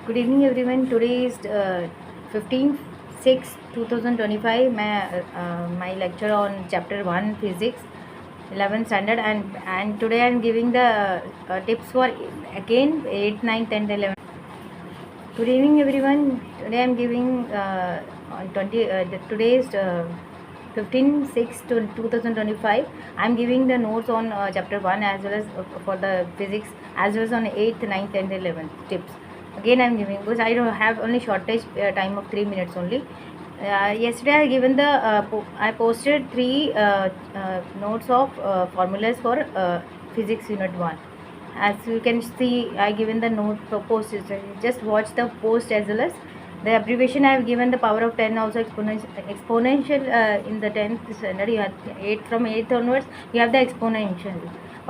Good evening everyone. Today is 15/6/2025. My lecture on chapter 1 physics 11th standard, and today I am giving the tips for again 8th, 9th and 11th. Good evening everyone. Today I am giving on 20 today is 15/6/2025. I am giving the notes on chapter 1 as well as for the physics, as well as on 8th, 9th and 11th tips. Again I am giving, because I don't have only shortage time of 3 minutes only. Yesterday I given the I posted 3 notes of formulas for physics unit 1. As you can see, I given the note post. Just watch the post as well as the abbreviation. I have given the power of 10 also, exponential in the 10th standard. You have 8 from 8th onwards. You have the exponential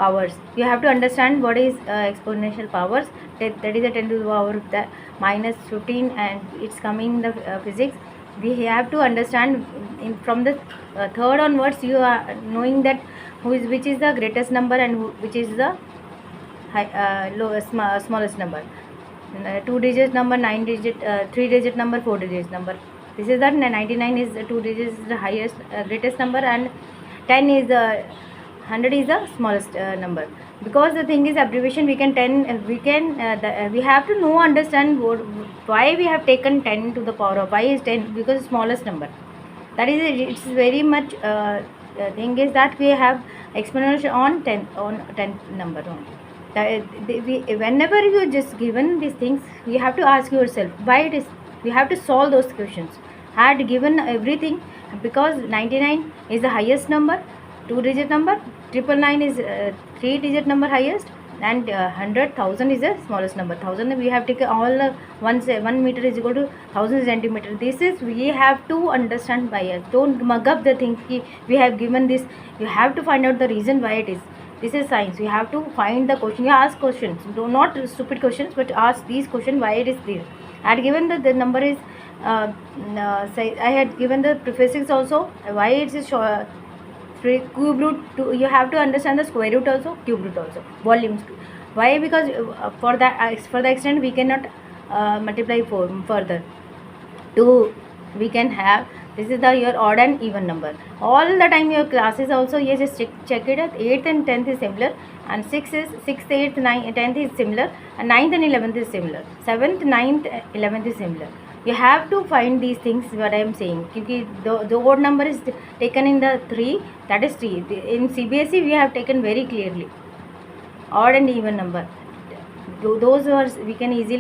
powers. You have to understand what is exponential powers. That is a 10 to the power of the minus 15, and it's coming in the physics. We have to understand from the third onwards. You are knowing that which is the greatest number and which is the smallest number. 2 digit number, 9 digit, 3 digit number, 4 digit number. This is that 99 is 2 digits is the highest greatest number, and 10 is the 100 is the smallest number. Because the thing is abbreviation, we can 10 we have to know, understand why we have taken 10 to the power of. Why is 10? Because smallest number. That is it's very much thing is that we have exponential on 10 number only. Whenever you just given these things, you have to ask yourself why it is. You have to solve those questions. Had given everything, because 99 is the highest number, 2 digit number, 999 is 3 digit number highest, and 100,000 is the smallest number. 1000 we have taken all 1 meter is equal to 1000 centimeter. This is we have to understand by us. Don't mug up the thing. We have given this. You have to find out the reason why it is. This is science. You have to find the question. You ask questions. Do not stupid questions, but ask these questions why it is there. I had given the number is I had given the physics also why it is cube root 2. You have to understand the square root also, cube root also, volumes. Why? Because for the extent we cannot multiply further. 2 we can have. This is the your odd and even number. All the time your classes also, you just check it out. 8th and 10th is similar, and 6th, 8th, 9th, 10th is similar, and 9th and 11th is similar. 7th, 9th, 11th is similar. You have to find these things, what I am saying. Because the odd number is taken in the 3, that is 3. In CBSE we have taken very clearly odd and even number. Those words we can easily